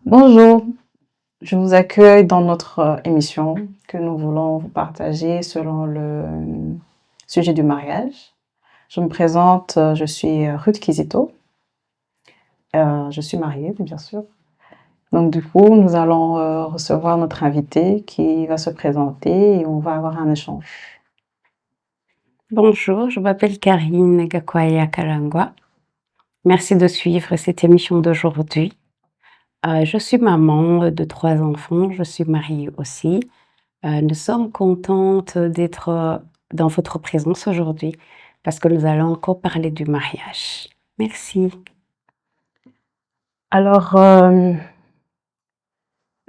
Bonjour, je vous accueille dans notre émission que nous voulons vous partager selon le sujet du mariage. Je me présente, je suis Ruth Kizito. Je suis mariée, bien sûr. Donc du coup, nous allons recevoir notre invité qui va se présenter et on va avoir un échange. Bonjour, je m'appelle Karine Gakwaya Kalangwa. Merci de suivre cette émission d'aujourd'hui. Je suis maman de 3 enfants, je suis mariée aussi. Nous sommes contentes d'être dans votre présence aujourd'hui parce que nous allons encore parler du mariage. Merci. Alors,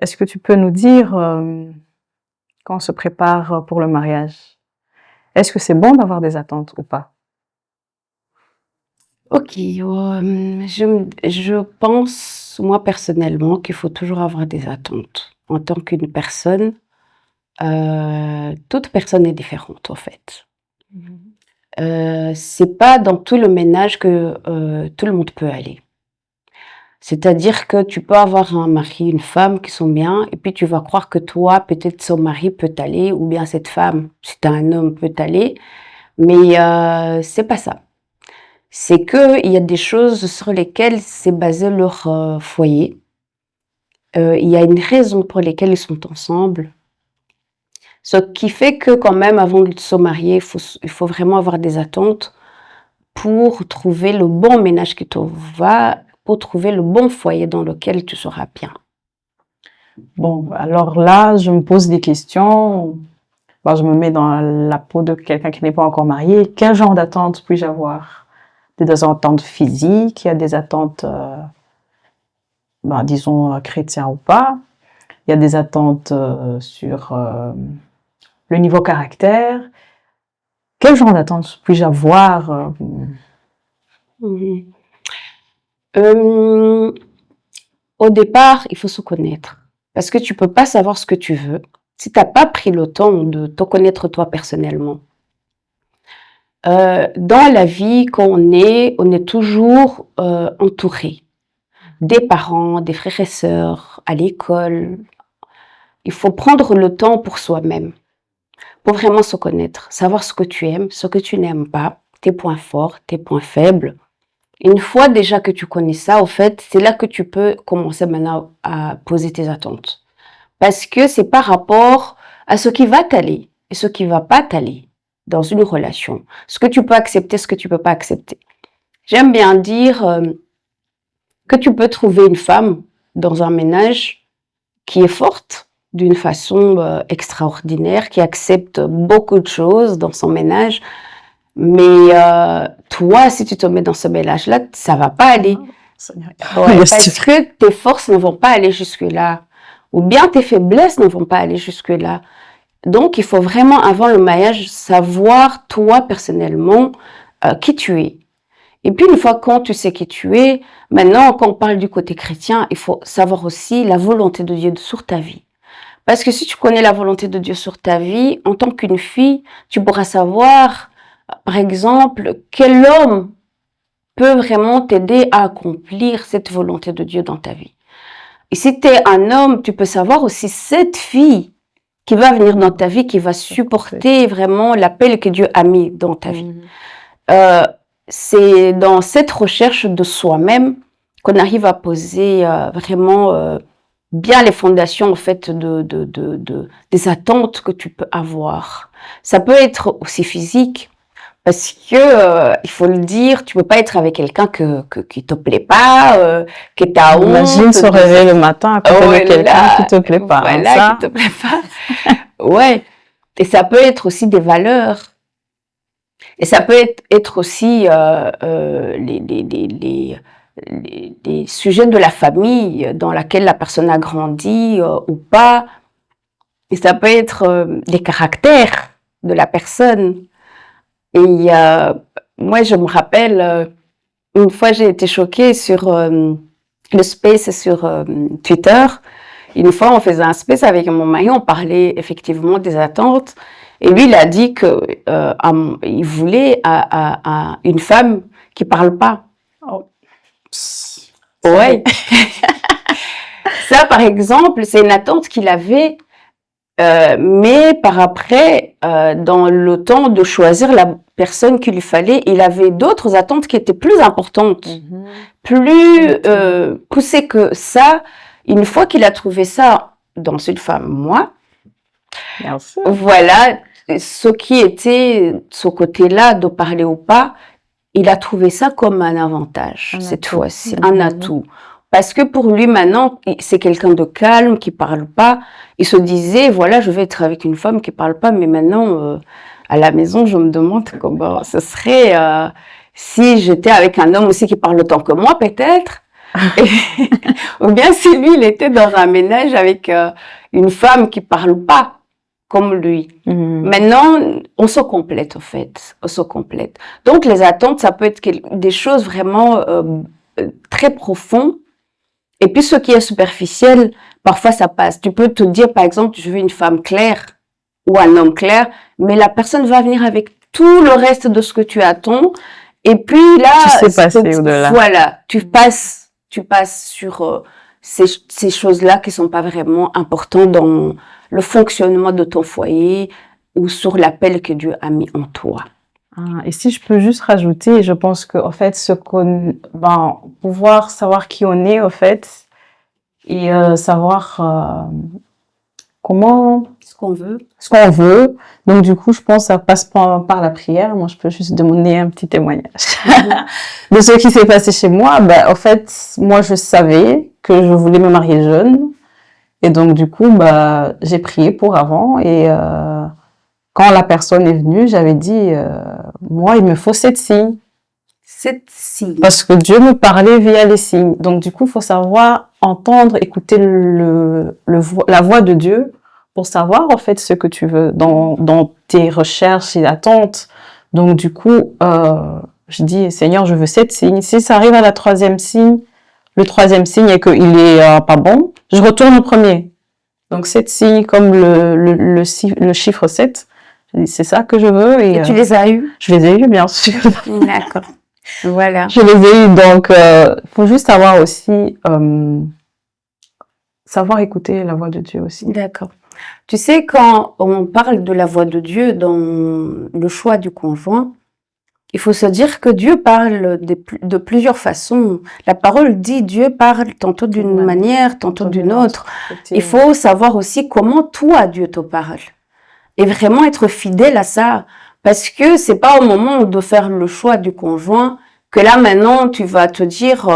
est-ce que tu peux nous dire quand on se prépare pour le mariage, est-ce que c'est bon d'avoir des attentes ou pas? Ok, je pense, moi personnellement, qu'il faut toujours avoir des attentes. En tant qu'une personne, toute personne est différente en fait. C'est pas dans tout le ménage que, tout le monde peut aller. C'est-à-dire que tu peux avoir un mari, une femme qui sont bien et puis tu vas croire que toi, peut-être son mari peut t'aller ou bien cette femme, si tu un homme, peut t'aller, mais c'est pas ça. C'est qu'il y a des choses sur lesquelles c'est basé leur, foyer. Il y a une raison pour lesquelles ils sont ensemble. Ce qui fait que quand même avant de se marier, il faut vraiment avoir des attentes pour trouver le bon ménage qui te va, pour trouver le bon foyer dans lequel tu seras bien. Bon, alors là, je me pose des questions. Bon, je me mets dans la peau de quelqu'un qui n'est pas encore marié. Quel genre d'attente puis-je avoir? Des attentes physiques, il y a des attentes, disons, chrétiens ou pas. Il y a des attentes sur le niveau caractère. Quel genre d'attente puis-je avoir Mhm. Au départ, il faut se connaître. Parce que tu peux pas savoir ce que tu veux si tu n'as pas pris le temps de te connaître toi personnellement. Dans la vie, quand on est toujours entouré des parents, des frères et sœurs, à l'école. Il faut prendre le temps pour soi-même, pour vraiment se connaître, savoir ce que tu aimes, ce que tu n'aimes pas, tes points forts, tes points faibles. Une fois déjà que tu connais ça, au fait, c'est là que tu peux commencer maintenant à poser tes attentes. Parce que c'est par rapport à ce qui va t'aller et ce qui va pas t'aller dans une relation. Ce que tu peux accepter, ce que tu peux pas accepter. J'aime bien dire que tu peux trouver une femme dans un ménage qui est forte d'une façon extraordinaire, qui accepte beaucoup de choses dans son ménage. Mais toi, si tu te mets dans ce ménage-là, ça va pas aller. Ouais, parce que tes forces ne vont pas aller jusque-là. Ou bien tes faiblesses ne vont pas aller jusque-là. Donc, il faut vraiment, avant le mariage, savoir, toi, personnellement, qui tu es. Et puis, une fois quand tu sais qui tu es, maintenant, quand on parle du côté chrétien, il faut savoir aussi la volonté de Dieu sur ta vie. Parce que si tu connais la volonté de Dieu sur ta vie, en tant qu'une fille, tu pourras savoir, par exemple, quel homme peut vraiment t'aider à accomplir cette volonté de Dieu dans ta vie. Et si tu es un homme, tu peux savoir aussi cette fille qui va venir dans ta vie, qui va supporter vraiment l'appel que Dieu a mis dans ta vie. C'est dans cette recherche de soi-même qu'on arrive à poser vraiment bien les fondations en fait des attentes que tu peux avoir. Ça peut être aussi physique parce que il faut le dire, tu peux pas être avec quelqu'un qui te plaît pas, que t'as honte. Imagine se réveiller le matin à côté de quelqu'un qui te plaît pas. Voilà, ça. qui te plaît pas. Ouais. Et ça peut être aussi des valeurs. Et ça peut être aussi les sujets de la famille dans laquelle la personne a grandi ou pas. Et ça peut être les caractères de la personne. Et moi, je me rappelle, une fois, j'ai été choquée sur le space sur Twitter. Une fois, on faisait un space avec mon mari, on parlait effectivement des attentes. Et lui, il a dit que il voulait une femme qui parle pas. Oh. Ouais. Ça, par exemple, c'est une attente qu'il avait, mais par après, dans le temps de choisir la personne qu'il lui fallait, il avait d'autres attentes qui étaient plus importantes, plus poussées que ça. Une fois qu'il a trouvé ça dans une femme, moi, Merci. voilà, ce qui était ce côté-là, de parler ou pas, il a trouvé ça comme un avantage, cette fois-ci, un atout. Parce que pour lui, maintenant, c'est quelqu'un de calme, qui parle pas. Il se disait, voilà, je vais être avec une femme qui parle pas, mais maintenant, à la maison, je me demande comment ce serait si j'étais avec un homme aussi qui parle autant que moi, peut-être. Ou bien si lui, il était dans un ménage avec une femme qui parle pas comme lui. Maintenant, on se complète, en fait. On se complète. Donc, les attentes, ça peut être des choses vraiment très profondes. Et puis, ce qui est superficiel, parfois, ça passe. Tu peux te dire, par exemple, je veux une femme claire ou un homme clair, mais la personne va venir avec tout le reste de ce que tu attends. Et puis, là, tu sais passer au-delà. Voilà, tu passes sur ces choses-là qui sont pas vraiment importantes dans le fonctionnement de ton foyer ou sur l'appel que Dieu a mis en toi. Et si je peux juste rajouter, je pense que en fait, pouvoir savoir qui on est, en fait, et savoir comment Ce qu'on veut. Donc du coup, je pense que ça passe par la prière. Moi, je peux juste demander un petit témoignage de ce qui s'est passé chez moi. En fait, moi, je savais que je voulais me marier jeune, et donc du coup, j'ai prié pour avant. Et quand la personne est venue, j'avais dit, moi, il me faut 7 signes. 7 signes. Parce que Dieu me parlait via les signes. Donc du coup, il faut savoir entendre, écouter la voix de Dieu pour savoir en fait ce que tu veux dans tes recherches et attentes. Donc du coup, je dis, Seigneur, je veux 7 signes. Si ça arrive à le troisième signe et qu'il est pas bon, je retourne au premier. Donc 7 signes comme le chiffre 7. C'est ça que je veux. Et tu les as eus? Je les ai eus, bien sûr. D'accord. Voilà. Je les ai eus. Donc, faut juste savoir aussi, savoir écouter la voix de Dieu aussi. D'accord. Tu sais, quand on parle de la voix de Dieu dans le choix du conjoint, il faut se dire que Dieu parle de plusieurs façons. La parole dit Dieu parle tantôt d'une manière, tantôt d'une autre. Il faut savoir aussi comment toi Dieu te parle. Et vraiment être fidèle à ça. Parce que c'est pas au moment de faire le choix du conjoint que là maintenant tu vas te dire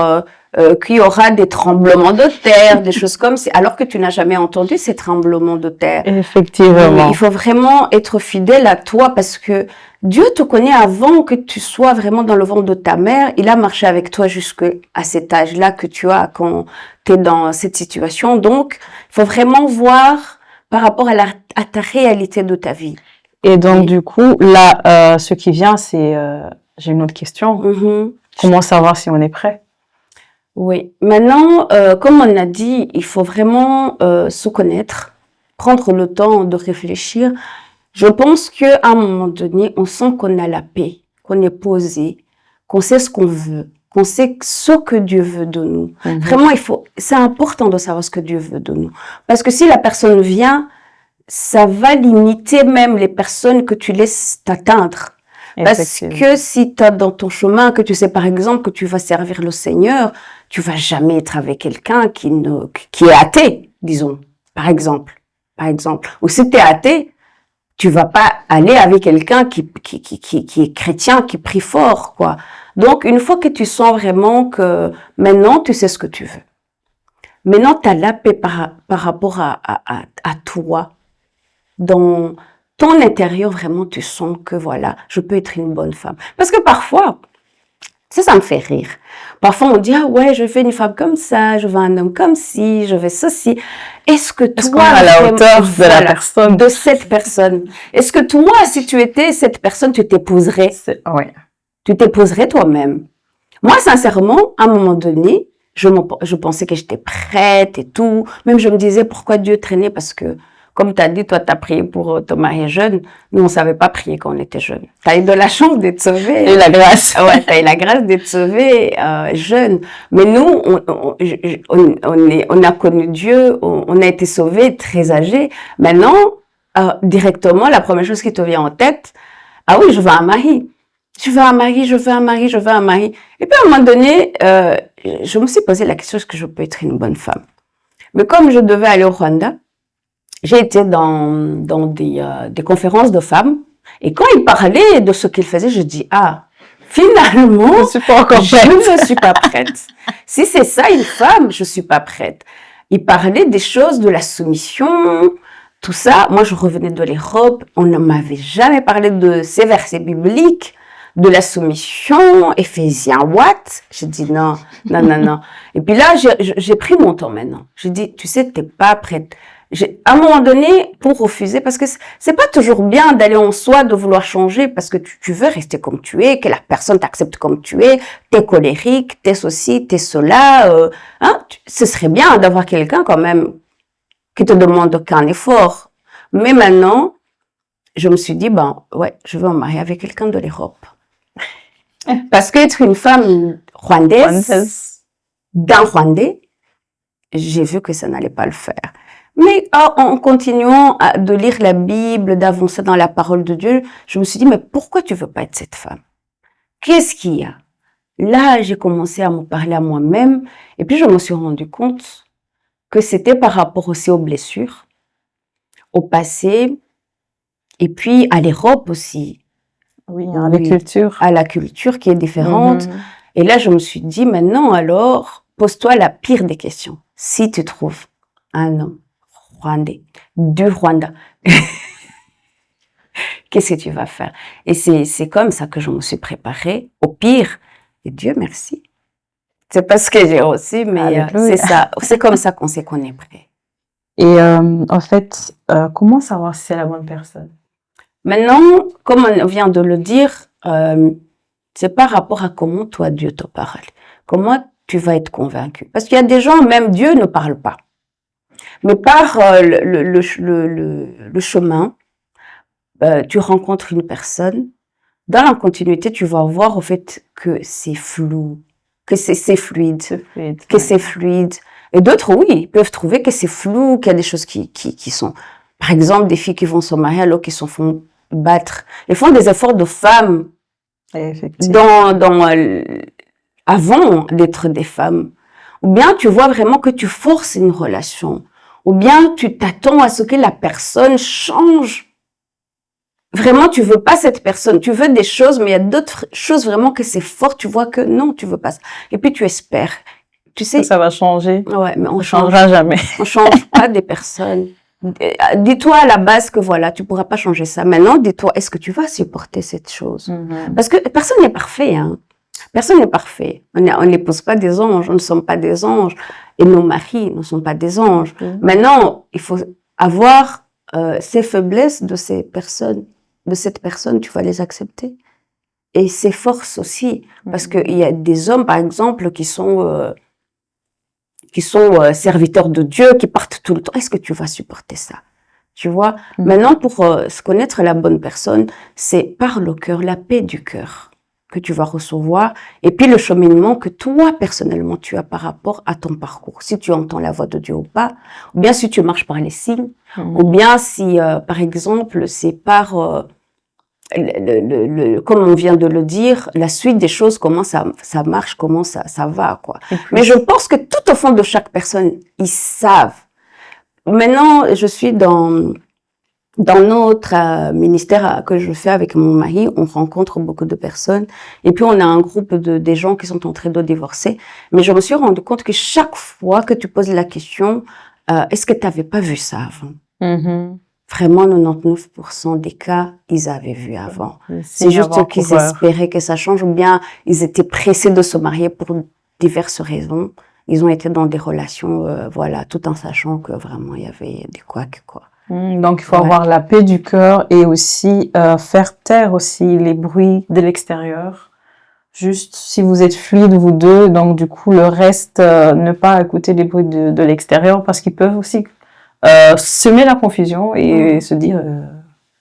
qu'il y aura des tremblements de terre, des choses comme ça, alors que tu n'as jamais entendu ces tremblements de terre. Effectivement. Il faut vraiment être fidèle à toi parce que Dieu te connaît avant que tu sois vraiment dans le ventre de ta mère. Il a marché avec toi jusqu'à cet âge-là que tu as quand tu es dans cette situation. Donc, il faut vraiment voir par rapport à ta réalité de ta vie. Et donc, du coup, là, ce qui vient, c'est... j'ai une autre question. Comment savoir si on est prêt? Oui. Maintenant, comme on a dit, il faut vraiment se connaître, prendre le temps de réfléchir. Je pense qu'à un moment donné, on sent qu'on a la paix, qu'on est posé, qu'on sait ce qu'on veut, qu'on sait ce que Dieu veut de nous. Vraiment, c'est important de savoir ce que Dieu veut de nous. Parce que si la personne vient, ça va limiter même les personnes que tu laisses t'atteindre. Parce que si tu as dans ton chemin, que tu sais par exemple que tu vas servir le Seigneur, tu vas jamais être avec quelqu'un qui est athée, disons, par exemple. Ou si tu es athée, tu vas pas aller avec quelqu'un qui est chrétien, qui prie fort, quoi. Donc, une fois que tu sens vraiment que maintenant, tu sais ce que tu veux. Maintenant, tu as la paix par rapport à toi. Dans ton intérieur, vraiment, tu sens que voilà, je peux être une bonne femme. Parce que parfois, ça me fait rire. Parfois, on dit, ah ouais, je veux une femme comme ça, je veux un homme comme ci, je veux ceci. Est-ce que toi, à la hauteur de la personne, de cette personne, est-ce que toi, si tu étais cette personne, tu t'épouserais? Oui. Tu t'épouserais toi-même. Moi, sincèrement, à un moment donné, je pensais que j'étais prête et tout. Même je me disais, pourquoi Dieu traînait? Parce que Comme tu as dit, toi, tu as prié pour te marier jeune. Nous, on savait pas prier quand on était jeune. Tu as eu de la chance d'être sauvé. Et la grâce. Ouais, tu as eu la grâce d'être sauvé jeune. Mais nous, on a connu Dieu, on a été sauvés très âgés. Maintenant, directement, la première chose qui te vient en tête, ah oui, je veux un mari. Je veux un mari, je veux un mari, je veux un mari. Et puis à un moment donné, je me suis posé la question, est-ce que je peux être une bonne femme? Mais comme je devais aller au Rwanda, j'ai été dans des conférences de femmes. Et quand ils parlaient de ce qu'ils faisaient, je dis, ah, finalement, Je suis pas encore prête. je ne suis pas prête. Si c'est ça une femme, je suis pas prête. Ils parlaient des choses de la soumission, tout ça. Moi, je revenais de l'Europe. On ne m'avait jamais parlé de ces versets bibliques, de la soumission, Éphésiens, what? J'ai dit non, non, non, non. Et puis là, j'ai pris mon temps maintenant. J'ai dit, tu sais, t'es pas prête. À un moment donné, pour refuser, parce que c'est pas toujours bien d'aller en soi, de vouloir changer, parce que tu veux rester comme tu es, que la personne t'accepte comme tu es, t'es colérique, t'es ceci, t'es cela, ce serait bien d'avoir quelqu'un quand même qui te demande aucun effort. Mais maintenant, je me suis dit, ouais, je veux me marier avec quelqu'un de l'Europe. Parce qu'être une femme rwandaise, d'un Rwandais, j'ai vu que ça n'allait pas le faire. Mais en continuant de lire la Bible, d'avancer dans la parole de Dieu, je me suis dit, mais pourquoi tu veux pas être cette femme? Qu'est-ce qu'il y a? Là, j'ai commencé à me parler à moi-même et puis je me suis rendu compte que c'était par rapport aussi aux blessures, au passé et puis à l'Europe aussi. Oui, à la culture. À la culture qui est différente. Et là, je me suis dit, maintenant, alors, pose-toi la pire des questions. Si tu trouves un homme rwandais, du Rwanda, qu'est-ce que tu vas faire? Et c'est comme ça que je me suis préparée au pire. Et Dieu merci. C'est pas ce que j'ai reçu, mais c'est ça. C'est comme ça qu'on sait qu'on est prêt. Et en fait, comment savoir si c'est la bonne personne? Maintenant, comme on vient de le dire, c'est par rapport à comment toi Dieu te parle. Comment tu vas être convaincu? Parce qu'il y a des gens, même Dieu ne parle pas. Mais par le chemin, tu rencontres une personne. Dans la continuité, tu vas voir au fait que c'est flou, que c'est fluide, que c'est fluide. Et d'autres, oui, ils peuvent trouver que c'est flou, qu'il y a des choses qui sont, par exemple, des filles qui vont se marier alors qu'ils se font battre. Ils font des efforts de femmes avant d'être des femmes. Ou bien tu vois vraiment que tu forces une relation. Ou bien tu t'attends à ce que la personne change. Vraiment, tu veux pas cette personne. Tu veux des choses, mais il y a d'autres choses vraiment que c'est fort. Tu vois que non, tu veux pas ça. Et puis tu espères. Tu sais. Ça va changer. Ouais, mais on changera jamais. On change pas des personnes. Dis-toi à la base que voilà, tu pourras pas changer ça. Maintenant, dis-toi, est-ce que tu vas supporter cette chose? Parce que personne n'est parfait, hein. Personne n'est parfait. On n'épouse pas des anges, on ne sommes pas des anges. Et nos maris ne sont pas des anges. Maintenant, il faut avoir ces faiblesses de ces personnes, de cette personne, tu vas les accepter. Et ses forces aussi. Parce qu'il y a des hommes, par exemple, qui sont serviteurs de Dieu, qui partent tout le temps. Est-ce que tu vas supporter ça? Tu vois? Maintenant, pour se connaître la bonne personne, c'est par le cœur, la paix du cœur que tu vas recevoir, et puis le cheminement que toi, personnellement, tu as par rapport à ton parcours. Si tu entends la voix de Dieu ou pas, ou bien si tu marches par les signes, ou bien si, par exemple, c'est par... comme on vient de le dire, la suite des choses, comment ça marche, comment ça va, quoi. Mais je pense que tout au fond de chaque personne, ils savent. Maintenant, je suis dans notre ministère que je fais avec mon mari, on rencontre beaucoup de personnes. Et puis, on a un groupe des gens qui sont en train de divorcer. Mais je me suis rendu compte que chaque fois que tu poses la question, est-ce que tu n'avais pas vu ça avant? Vraiment, 99% des cas, ils avaient vu avant. C'est juste qu'ils espéraient que ça change, ou bien ils étaient pressés de se marier pour diverses raisons. Ils ont été dans des relations, voilà, tout en sachant que vraiment, il y avait des couacs, quoi. Donc, il faut avoir la paix du cœur et aussi faire taire aussi les bruits de l'extérieur. Juste, si vous êtes fluides, vous deux, donc du coup, le reste, ne pas écouter les bruits de l'extérieur parce qu'ils peuvent aussi semer la confusion et se dire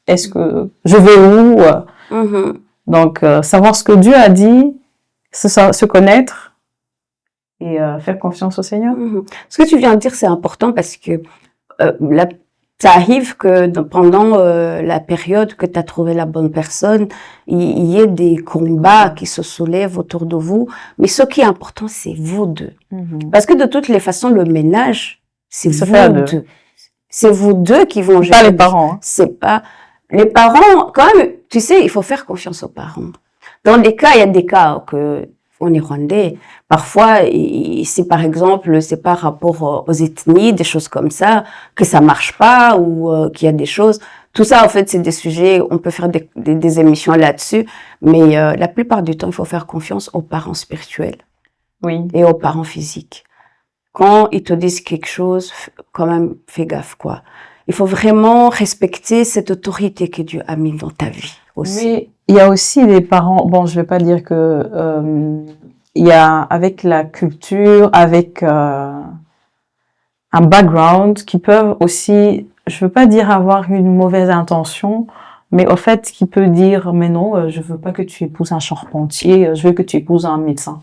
est-ce que je vais où Donc, savoir ce que Dieu a dit, se connaître et faire confiance au Seigneur. Ce que tu viens de dire, c'est important parce que ça arrive que pendant la période que tu as trouvé la bonne personne, il y ait des combats qui se soulèvent autour de vous. Mais ce qui est important, c'est vous deux. Parce que de toutes les façons, le ménage, c'est vous deux. C'est vous deux qui vont gérer. Pas les parents. C'est pas les parents. Quand même, tu sais, il faut faire confiance aux parents. Dans les cas, il y a des cas que on est rwandais. Parfois, c'est par exemple, c'est par rapport aux ethnies, des choses comme ça, que ça marche pas ou qu'il y a des choses. Tout ça, en fait, c'est des sujets. On peut faire des émissions là-dessus, mais la plupart du temps, il faut faire confiance aux parents spirituels, et aux parents physiques. Quand ils te disent quelque chose, quand même, fais gaffe, quoi. Il faut vraiment respecter cette autorité que Dieu a mise dans ta vie aussi. Mais il y a aussi des parents, bon, je vais pas dire que il y a avec la culture, avec un background qui peuvent aussi, je veux pas dire avoir une mauvaise intention, mais au fait qui peut dire mais non, je veux pas que tu épouses un charpentier, je veux que tu épouses un médecin.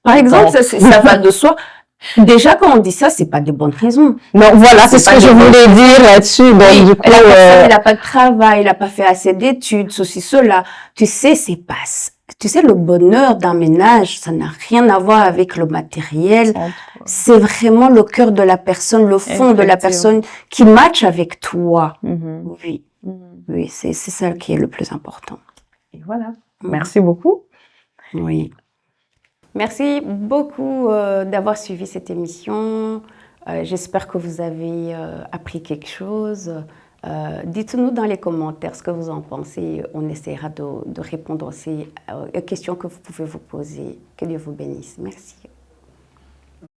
Par exemple, ça va de soi. Déjà, quand on dit ça, c'est pas de bonnes raisons. Non, voilà, c'est ce que je voulais dire là-dessus. Donc, oui, du coup, la personne, elle a pas de travail, elle a pas fait assez d'études, ceci, cela. Tu sais, tu sais, le bonheur d'un ménage, ça n'a rien à voir avec le matériel. C'est vraiment le cœur de la personne, le fond de la personne qui matche avec toi. Oui. Oui, c'est ça qui est le plus important. Et voilà. Merci beaucoup. Oui. Merci beaucoup d'avoir suivi cette émission. J'espère que vous avez appris quelque chose. Dites-nous dans les commentaires ce que vous en pensez. On essaiera de répondre aussi aux questions que vous pouvez vous poser. Que Dieu vous bénisse. Merci.